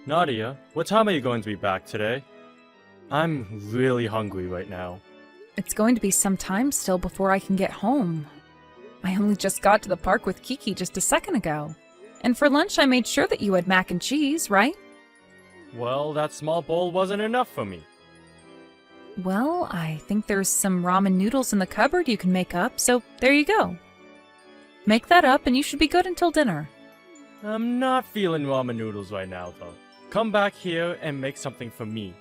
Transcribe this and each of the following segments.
Nadia, what time are you going to be back today? I'm really hungry right now. It's going to be some time still before I can get home. I only just got to the park with Kiki just a second ago. And for lunch I made sure that you had mac and cheese, right? Well, that small bowl wasn't enough for me. Well, I think there's some ramen noodles in the cupboard you can make up, so there you go. Make that up and you should be good until dinner. I'm not feeling ramen noodles right now, though. Come back here and make something for me.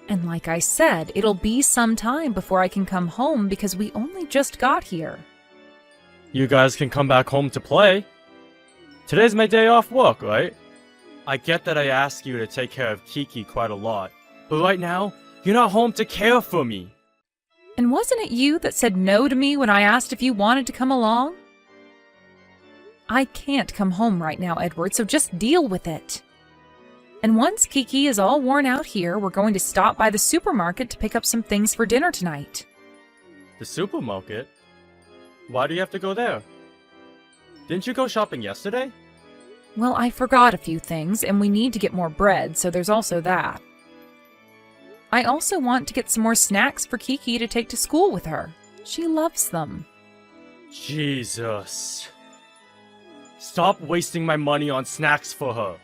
And like I said, it'll be some time before I can come home because we only just got here. You guys can come back home to play. Today's my day off work, right? I get that I ask you to take care of Kiki quite a lot, but right now, you're not home to care for me. And wasn't it you that said no to me when I asked if you wanted to come along? I can't come home right now, Edward, so just deal with it. And once Kiki is all worn out here, we're going to stop by the supermarket to pick up some things for dinner tonight. The supermarket? Why do you have to go there? Didn't you go shopping yesterday? Well, I forgot a few things, and we need to get more bread, so there's also that. I also want to get some more snacks for Kiki to take to school with her. She loves them. Jesus. Stop wasting my money on snacks for her.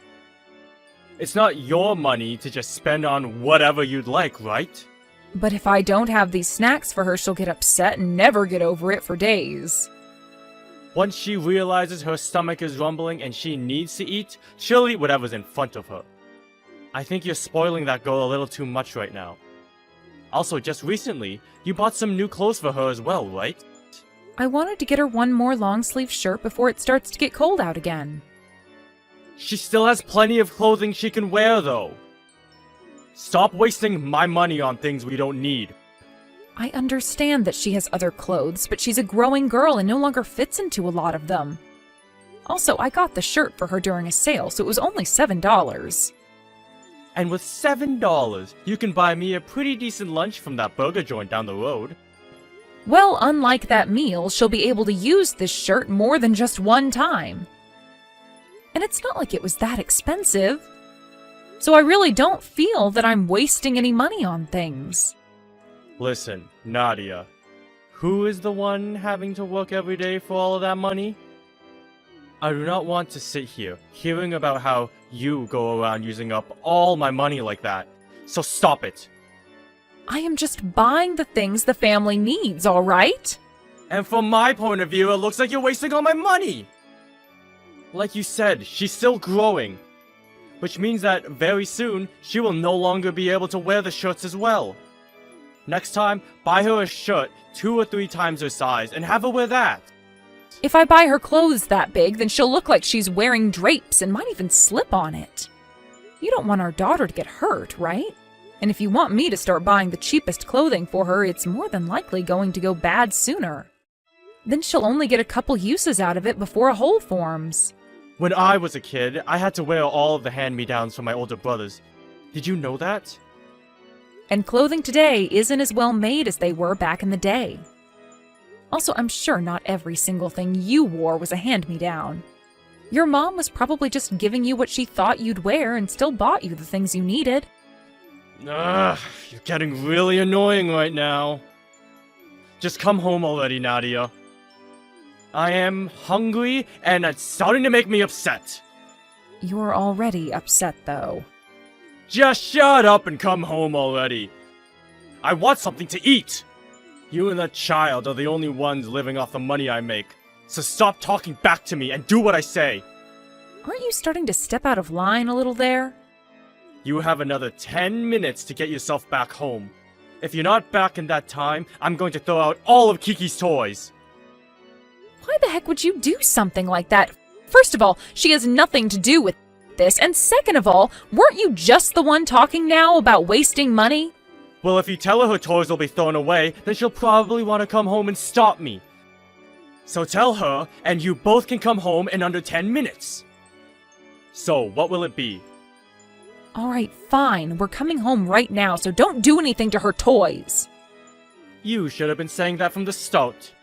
It's not your money to just spend on whatever you'd like, right? But if I don't have these snacks for her, she'll get upset and never get over it for days. Once she realizes her stomach is rumbling and she needs to eat, she'll eat whatever's in front of her. I think you're spoiling that girl a little too much right now. Also, just recently, you bought some new clothes for her as well, right? I wanted to get her one more long-sleeve shirt before it starts to get cold out again. She still has plenty of clothing she can wear, though. Stop wasting my money on things we don't need. I understand that she has other clothes, but she's a growing girl and no longer fits into a lot of them. Also, I got the shirt for her during a sale, so it was only $7. And with $7, you can buy me a pretty decent lunch from that burger joint down the road. Well, unlike that meal, she'll be able to use this shirt more than just one time. And it's not like it was that expensive. So I really don't feel that I'm wasting any money on things. Listen, Nadia, who is the one having to work every day for all of that money? I do not want to sit here hearing about how you go around using up all my money like that. So stop it. I am just buying the things the family needs, all right? And from my point of view, it looks like you're wasting all my money. Like you said, she's still growing. Which means that very soon, she will no longer be able to wear the shirts as well. Next time, buy her a shirt 2 or 3 times her size and have her wear that. If I buy her clothes that big, then she'll look like she's wearing drapes and might even slip on it. You don't want our daughter to get hurt, right? And if you want me to start buying the cheapest clothing for her, it's more than likely going to go bad sooner. Then she'll only get a couple uses out of it before a hole forms. When I was a kid, I had to wear all of the hand-me-downs from my older brothers. Did you know that? And clothing today isn't as well made as they were back in the day. Also, I'm sure not every single thing you wore was a hand-me-down. Your mom was probably just giving you what she thought you'd wear and still bought you the things you needed. Ugh, you're getting really annoying right now. Just come home already, Nadia. I am hungry, and it's starting to make me upset. You're already upset, though. Just shut up and come home already. I want something to eat. You and that child are the only ones living off the money I make. So stop talking back to me and do what I say. Aren't you starting to step out of line a little there? You have another 10 minutes to get yourself back home. If you're not back in that time, I'm going to throw out all of Kiki's toys. Why the heck would you do something like that? First of all, she has nothing to do with this, and second of all, weren't you just the one talking now about wasting money? Well, if you tell her toys will be thrown away, then she'll probably want to come home and stop me. So tell her, and you both can come home in under 10 minutes. So, what will it be? Alright, fine. We're coming home right now, so don't do anything to her toys. You should have been saying that from the start.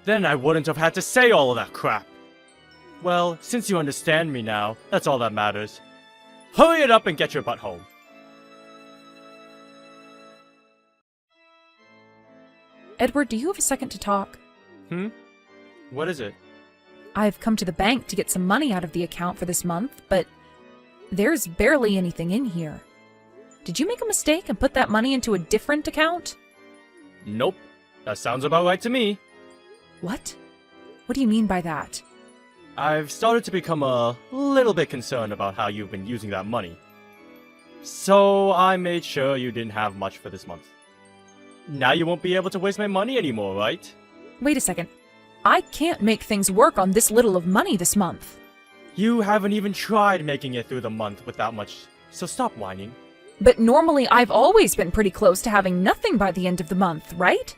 Then I wouldn't have had to say all of that crap. Well, since you understand me now, that's all that matters. Hurry it up and get your butt home. Edward, do you have a second to talk? What is it? I've come to the bank to get some money out of the account for this month, but there's barely anything in here. Did you make a mistake and put that money into a different account? Nope. That sounds about right to me. What? What do you mean by that? I've started to become a little bit concerned about how you've been using that money. So I made sure you didn't have much for this month. Now you won't be able to waste my money anymore, right? Wait a second. I can't make things work on this little of money this month. You haven't even tried making it through the month with that much, so stop whining. But normally I've always been pretty close to having nothing by the end of the month, right?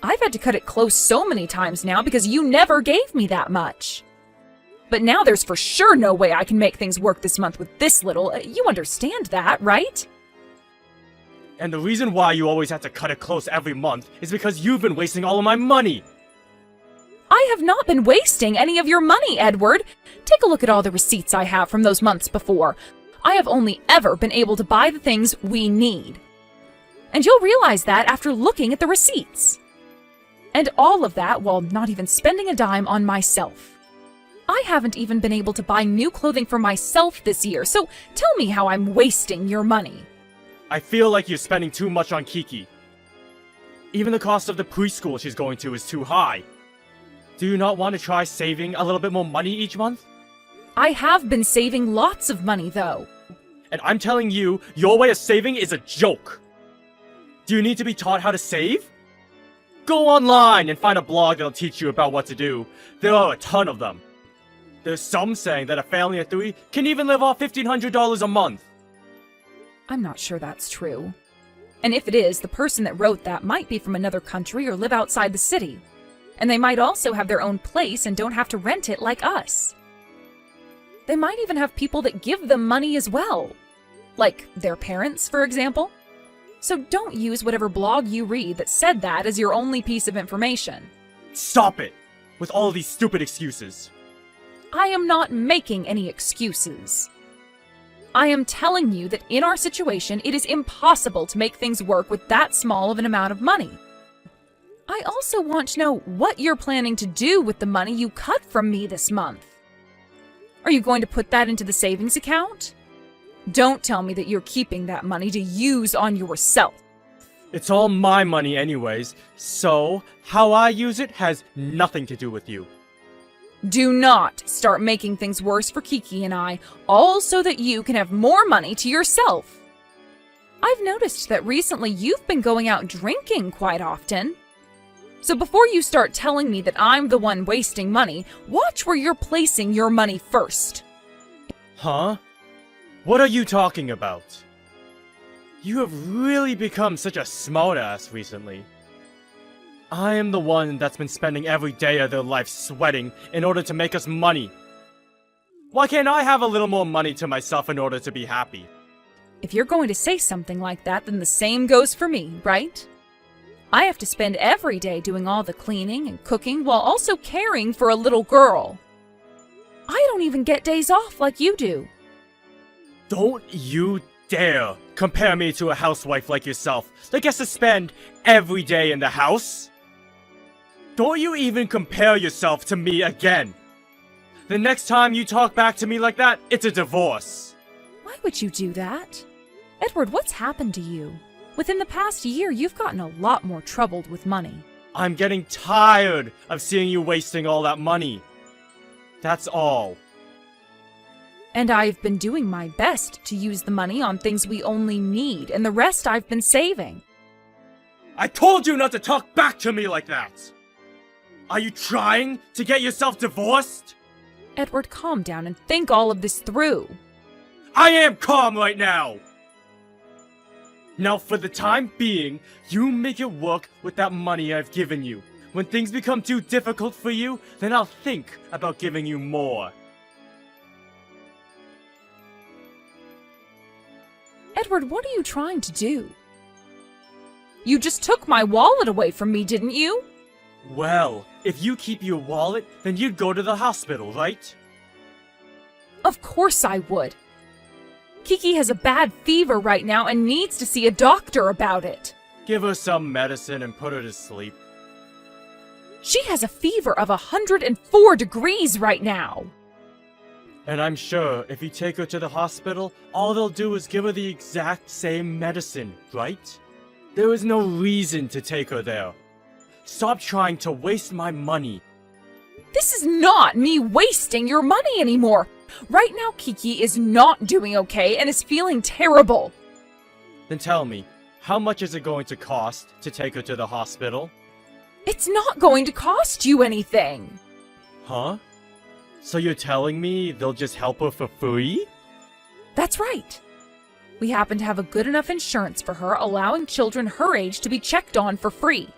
I've had to cut it close so many times now because you never gave me that much. But now there's for sure no way I can make things work this month with this little. You understand that, right? And the reason why you always have to cut it close every month is because you've been wasting all of my money. I have not been wasting any of your money, Edward. Take a look at all the receipts I have from those months before. I have only ever been able to buy the things we need. And you'll realize that after looking at the receipts. And all of that while not even spending a dime on myself. I haven't even been able to buy new clothing for myself this year, so tell me how I'm wasting your money. I feel like you're spending too much on Kiki. Even the cost of the preschool she's going to is too high. Do you not want to try saving a little bit more money each month? I have been saving lots of money, though. And I'm telling you, your way of saving is a joke. Do you need to be taught how to save? Go online and find a blog that'll teach you about what to do. There are a ton of them. There's some saying that a family of 3 can even live off $1,500 a month. I'm not sure that's true. And if it is, the person that wrote that might be from another country or live outside the city. And they might also have their own place and don't have to rent it like us. They might even have people that give them money as well. Like their parents, for example. So don't use whatever blog you read that said that as your only piece of information. Stop it! With all these stupid excuses. I am not making any excuses. I am telling you that in our situation, it is impossible to make things work with that small of an amount of money. I also want to know what you're planning to do with the money you cut from me this month. Are you going to put that into the savings account? Don't tell me that you're keeping that money to use on yourself. It's all my money anyways, so how I use it has nothing to do with you. Do not start making things worse for Kiki and I, all so that you can have more money to yourself. I've noticed that recently you've been going out drinking quite often. So before you start telling me that I'm the one wasting money, watch where you're placing your money first. Huh? What are you talking about? You have really become such a smartass recently. I am the one that's been spending every day of their life sweating in order to make us money. Why can't I have a little more money to myself in order to be happy? If you're going to say something like that, then the same goes for me, right? I have to spend every day doing all the cleaning and cooking while also caring for a little girl. I don't even get days off like you do. Don't you dare compare me to a housewife like yourself that gets to spend every day in the house. Don't you even compare yourself to me again. The next time you talk back to me like that, it's a divorce. Why would you do that? Edward, what's happened to you? Within the past year, you've gotten a lot more troubled with money. I'm getting tired of seeing you wasting all that money. That's all. And I've been doing my best to use the money on things we only need, and the rest I've been saving. I told you not to talk back to me like that! Are you trying to get yourself divorced? Edward, calm down and think all of this through. I am calm right now! Now for the time being, you make it work with that money I've given you. When things become too difficult for you, then I'll think about giving you more. Edward, what are you trying to do? You just took my wallet away from me, didn't you? Well, if you keep your wallet, then you'd go to the hospital, right? Of course I would. Kiki has a bad fever right now and needs to see a doctor about it. Give her some medicine and put her to sleep. She has a fever of 104 degrees right now. And I'm sure if you take her to the hospital, all they'll do is give her the exact same medicine, right? There is no reason to take her there. Stop trying to waste my money. This is not me wasting your money anymore. Right now, Kiki is not doing okay and is feeling terrible. Then tell me, how much is it going to cost to take her to the hospital? It's not going to cost you anything. Huh? So you're telling me they'll just help her for free? That's right. We happen to have a good enough insurance for her, allowing children her age to be checked on for free.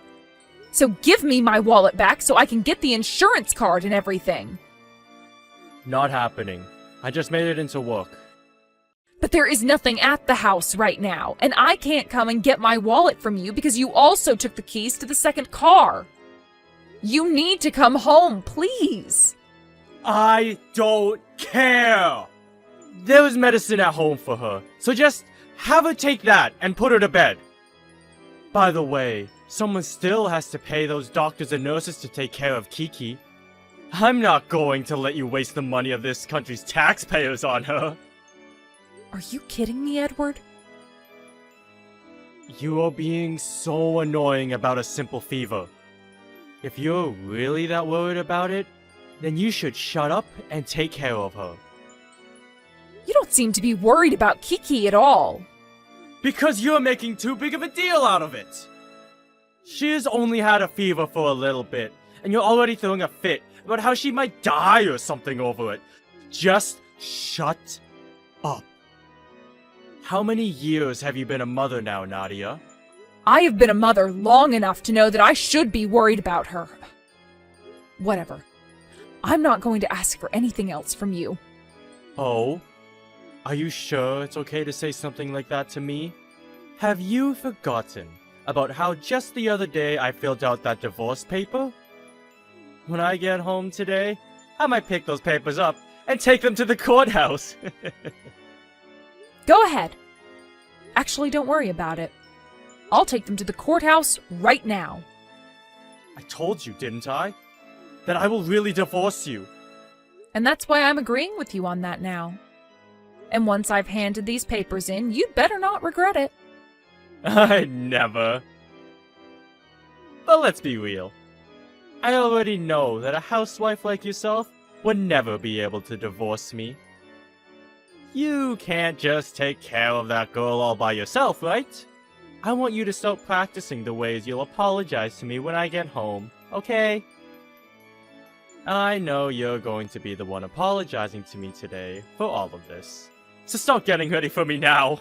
So give me my wallet back so I can get the insurance card and everything. Not happening. I just made it into work. But there is nothing at the house right now, and I can't come and get my wallet from you because you also took the keys to the second car. You need to come home, please. I don't care! There is medicine at home for her, so just have her take that and put her to bed. By the way, someone still has to pay those doctors and nurses to take care of Kiki. I'm not going to let you waste the money of this country's taxpayers on her. Are you kidding me, Edward? You are being so annoying about a simple fever. If you're really that worried about it, then you should shut up and take care of her. You don't seem to be worried about Kiki at all. Because you're making too big of a deal out of it. She has only had a fever for a little bit, and you're already throwing a fit about how she might die or something over it. Just shut up. How many years have you been a mother now, Nadia? I have been a mother long enough to know that I should be worried about her. Whatever. I'm not going to ask for anything else from you. Oh? Are you sure it's okay to say something like that to me? Have you forgotten about how just the other day I filled out that divorce paper? When I get home today, I might pick those papers up and take them to the courthouse. Go ahead. Actually, don't worry about it. I'll take them to the courthouse right now. I told you, didn't I? That I will really divorce you. And that's why I'm agreeing with you on that now. And once I've handed these papers in, you'd better not regret it. I never. But let's be real. I already know that a housewife like yourself would never be able to divorce me. You can't just take care of that girl all by yourself, right? I want you to start practicing the ways you'll apologize to me when I get home, okay? I know you're going to be the one apologizing to me today for all of this. So start getting ready for me now.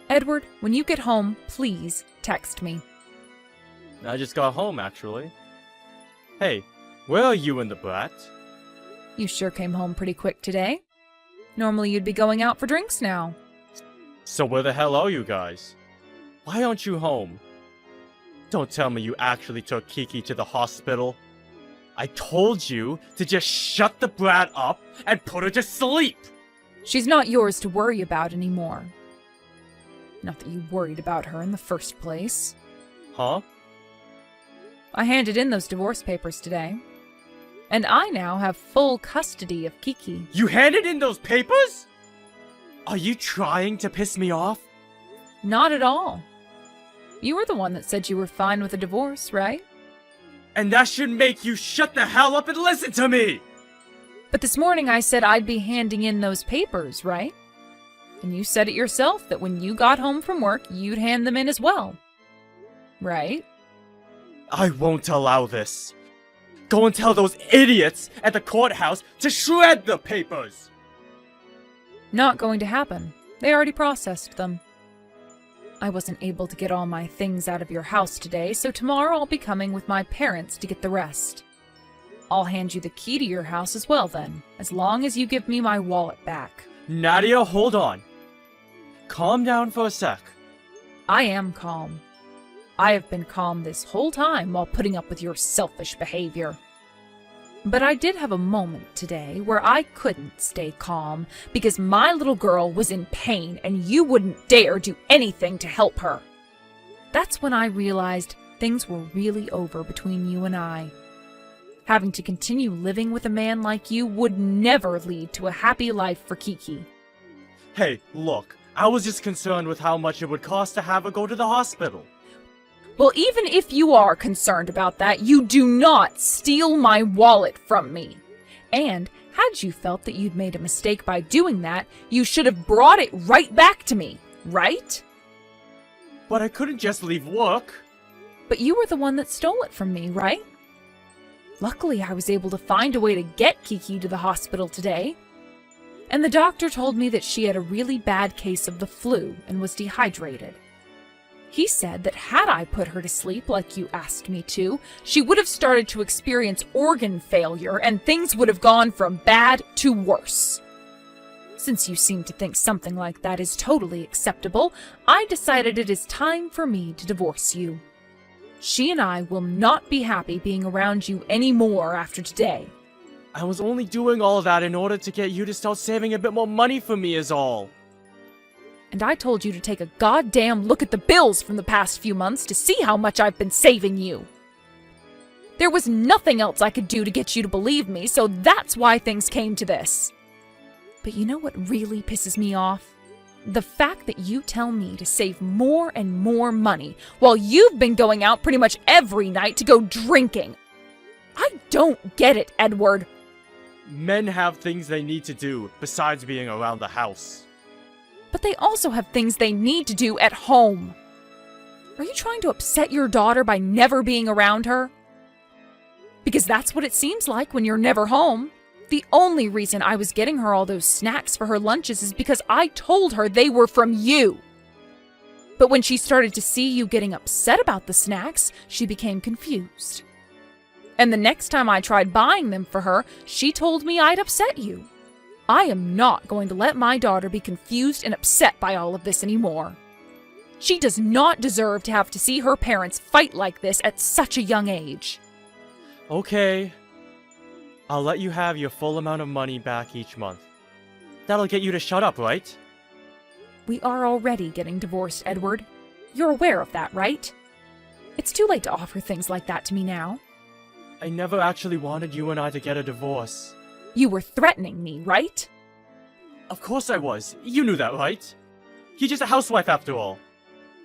Edward, when you get home, please text me. I just got home, actually. Hey, where are you and the brat? You sure came home pretty quick today. Normally you'd be going out for drinks now. So where the hell are you guys? Why aren't you home? Don't tell me you actually took Kiki to the hospital. I told you to just shut the brat up and put her to sleep! She's not yours to worry about anymore. Not that you worried about her in the first place. Huh? I handed in those divorce papers today. And I now have full custody of Kiki. You handed in those papers? Are you trying to piss me off? Not at all. You were the one that said you were fine with a divorce, right? And that should make you shut the hell up and listen to me! But this morning I said I'd be handing in those papers, right? And you said it yourself that when you got home from work, you'd hand them in as well. Right? I won't allow this. Go and tell those idiots at the courthouse to shred the papers! Not going to happen. They already processed them. I wasn't able to get all my things out of your house today, so tomorrow I'll be coming with my parents to get the rest. I'll hand you the key to your house as well then, as long as you give me my wallet back. Nadia, hold on. Calm down for a sec. I am calm. I have been calm this whole time while putting up with your selfish behavior. But I did have a moment today where I couldn't stay calm because my little girl was in pain and you wouldn't dare do anything to help her. That's when I realized things were really over between you and I. Having to continue living with a man like you would never lead to a happy life for Kiki. Hey, look, I was just concerned with how much it would cost to have her go to the hospital. Well, even if you are concerned about that, you do not steal my wallet from me. And had you felt that you'd made a mistake by doing that, you should have brought it right back to me, right? But I couldn't just leave work. But you were the one that stole it from me, right? Luckily, I was able to find a way to get Kiki to the hospital today. And the doctor told me that she had a really bad case of the flu and was dehydrated. He said that had I put her to sleep like you asked me to, she would have started to experience organ failure and things would have gone from bad to worse. Since you seem to think something like that is totally acceptable, I decided it is time for me to divorce you. She and I will not be happy being around you anymore after today. I was only doing all of that in order to get you to start saving a bit more money for me is all. And I told you to take a goddamn look at the bills from the past few months to see how much I've been saving you. There was nothing else I could do to get you to believe me, so that's why things came to this. But you know what really pisses me off? The fact that you tell me to save more and more money while you've been going out pretty much every night to go drinking. I don't get it, Edward. Men have things they need to do besides being around the house. But they also have things they need to do at home. Are you trying to upset your daughter by never being around her? Because that's what it seems like when you're never home. The only reason I was getting her all those snacks for her lunches is because I told her they were from you. But when she started to see you getting upset about the snacks, she became confused. And the next time I tried buying them for her, she told me I'd upset you. I am not going to let my daughter be confused and upset by all of this anymore. She does not deserve to have to see her parents fight like this at such a young age. Okay. I'll let you have your full amount of money back each month. That'll get you to shut up, right? We are already getting divorced, Edward. You're aware of that, right? It's too late to offer things like that to me now. I never actually wanted you and I to get a divorce. You were threatening me, right? Of course I was. You knew that, right? You're just a housewife after all.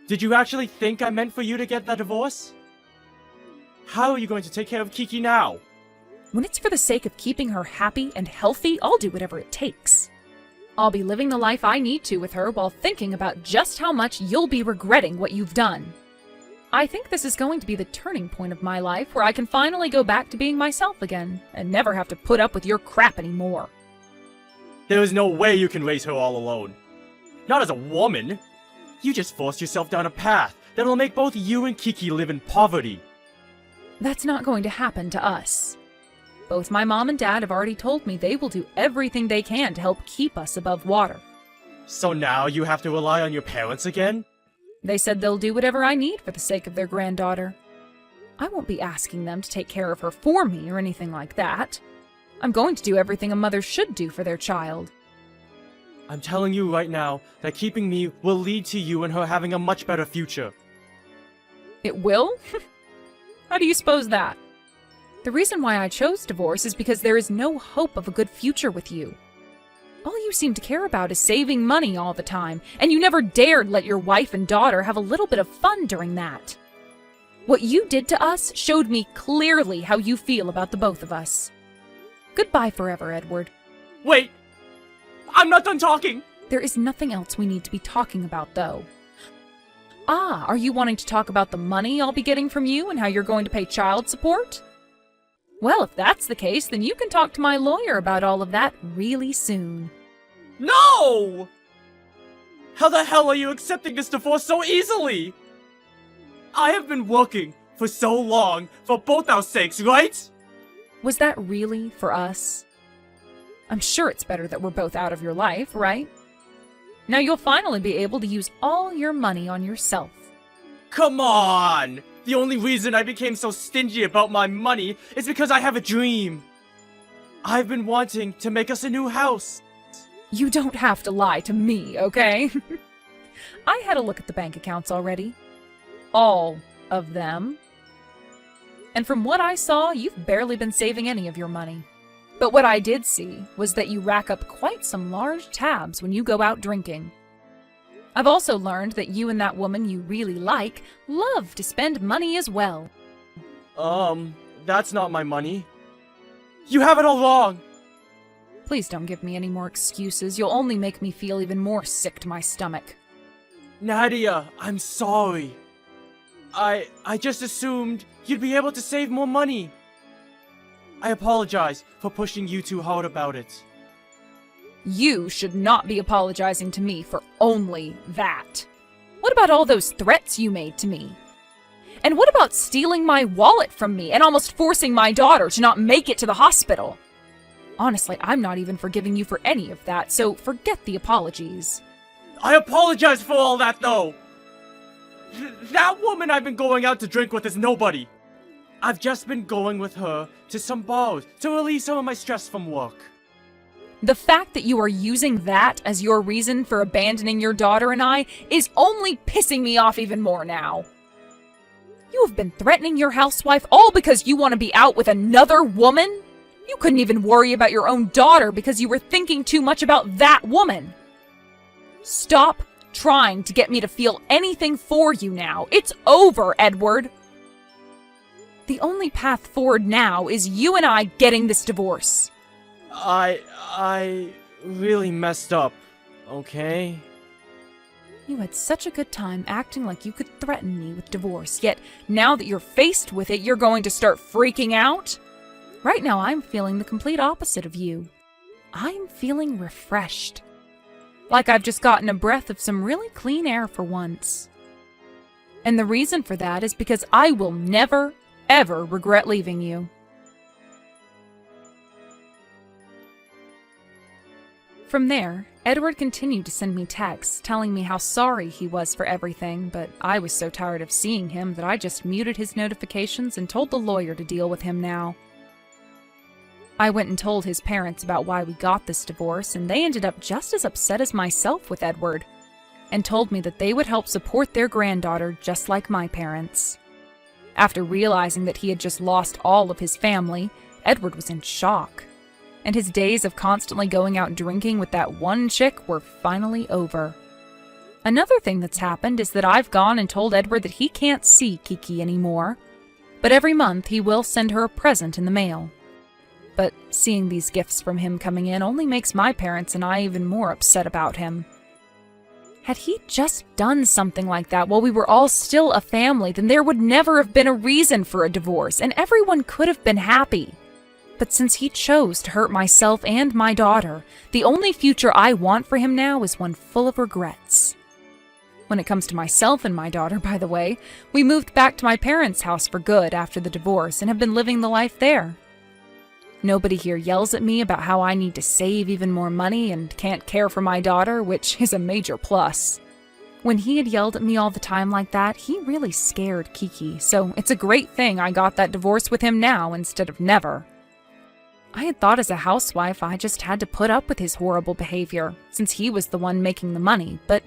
Did you actually think I meant for you to get that divorce? How are you going to take care of Kiki now? When it's for the sake of keeping her happy and healthy, I'll do whatever it takes. I'll be living the life I need to with her while thinking about just how much you'll be regretting what you've done. I think this is going to be the turning point of my life where I can finally go back to being myself again and never have to put up with your crap anymore. There is no way you can raise her all alone. Not as a woman. You just forced yourself down a path that'll make both you and Kiki live in poverty. That's not going to happen to us. Both my mom and dad have already told me they will do everything they can to help keep us above water. So now you have to rely on your parents again? They said they'll do whatever I need for the sake of their granddaughter. I won't be asking them to take care of her for me or anything like that. I'm going to do everything a mother should do for their child. I'm telling you right now that keeping me will lead to you and her having a much better future. It will? How do you suppose that? The reason why I chose divorce is because there is no hope of a good future with you. All you seem to care about is saving money all the time, and you never dared let your wife and daughter have a little bit of fun during that. What you did to us showed me clearly how you feel about the both of us. Goodbye forever, Edward. Wait! I'm not done talking! There is nothing else we need to be talking about, though. Ah, are you wanting to talk about the money I'll be getting from you and how you're going to pay child support? Well, if that's the case, then you can talk to my lawyer about all of that really soon. No! How the hell are you accepting this divorce so easily? I have been working for so long for both our sakes, right? Was that really for us? I'm sure it's better that we're both out of your life, right? Now you'll finally be able to use all your money on yourself. Come on! The only reason I became so stingy about my money is because I have a dream. I've been wanting to make us a new house. You don't have to lie to me, okay? I had a look at the bank accounts already. All of them. And from what I saw, you've barely been saving any of your money. But what I did see was that you rack up quite some large tabs when you go out drinking. I've also learned that you and that woman you really like love to spend money as well. That's not my money. You have it all wrong! Please don't give me any more excuses. You'll only make me feel even more sick to my stomach. Nadia, I'm sorry. I just assumed you'd be able to save more money. I apologize for pushing you too hard about it. You should not be apologizing to me for only that. What about all those threats you made to me? And what about stealing my wallet from me and almost forcing my daughter to not make it to the hospital? Honestly, I'm not even forgiving you for any of that, so forget the apologies. I apologize for all that, though! That woman I've been going out to drink with is nobody. I've just been going with her to some bars to relieve some of my stress from work. The fact that you are using that as your reason for abandoning your daughter and I is only pissing me off even more now. You have been threatening your housewife all because you want to be out with another woman? You couldn't even worry about your own daughter because you were thinking too much about that woman. Stop trying to get me to feel anything for you now. It's over, Edward. The only path forward now is you and I getting this divorce. I really messed up, okay? You had such a good time acting like you could threaten me with divorce, yet now that you're faced with it, you're going to start freaking out? Right now, I'm feeling the complete opposite of you. I'm feeling refreshed. Like I've just gotten a breath of some really clean air for once. And the reason for that is because I will never, ever regret leaving you. From there, Edward continued to send me texts telling me how sorry he was for everything, but I was so tired of seeing him that I just muted his notifications and told the lawyer to deal with him now. I went and told his parents about why we got this divorce, and they ended up just as upset as myself with Edward, and told me that they would help support their granddaughter just like my parents. After realizing that he had just lost all of his family, Edward was in shock. And his days of constantly going out drinking with that one chick were finally over. Another thing that's happened is that I've gone and told Edward that he can't see Kiki anymore, but every month he will send her a present in the mail. But seeing these gifts from him coming in only makes my parents and I even more upset about him. Had he just done something like that while we were all still a family, then there would never have been a reason for a divorce, and everyone could have been happy. But since he chose to hurt myself and my daughter, the only future I want for him now is one full of regrets. When it comes to myself and my daughter, by the way, we moved back to my parents' house for good after the divorce and have been living the life there. Nobody here yells at me about how I need to save even more money and can't care for my daughter, which is a major plus. When he had yelled at me all the time like that, he really scared Kiki, so it's a great thing I got that divorce with him now instead of never. I had thought as a housewife I just had to put up with his horrible behavior, since he was the one making the money, but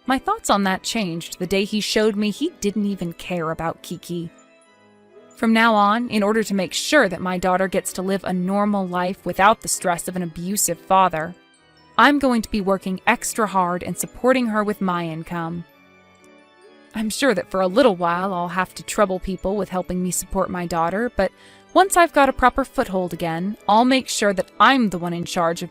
my thoughts on that changed the day he showed me he didn't even care about Kiki. From now on, in order to make sure that my daughter gets to live a normal life without the stress of an abusive father, I'm going to be working extra hard and supporting her with my income. I'm sure that for a little while I'll have to trouble people with helping me support my daughter, but once I've got a proper foothold again, I'll make sure that I'm the one in charge of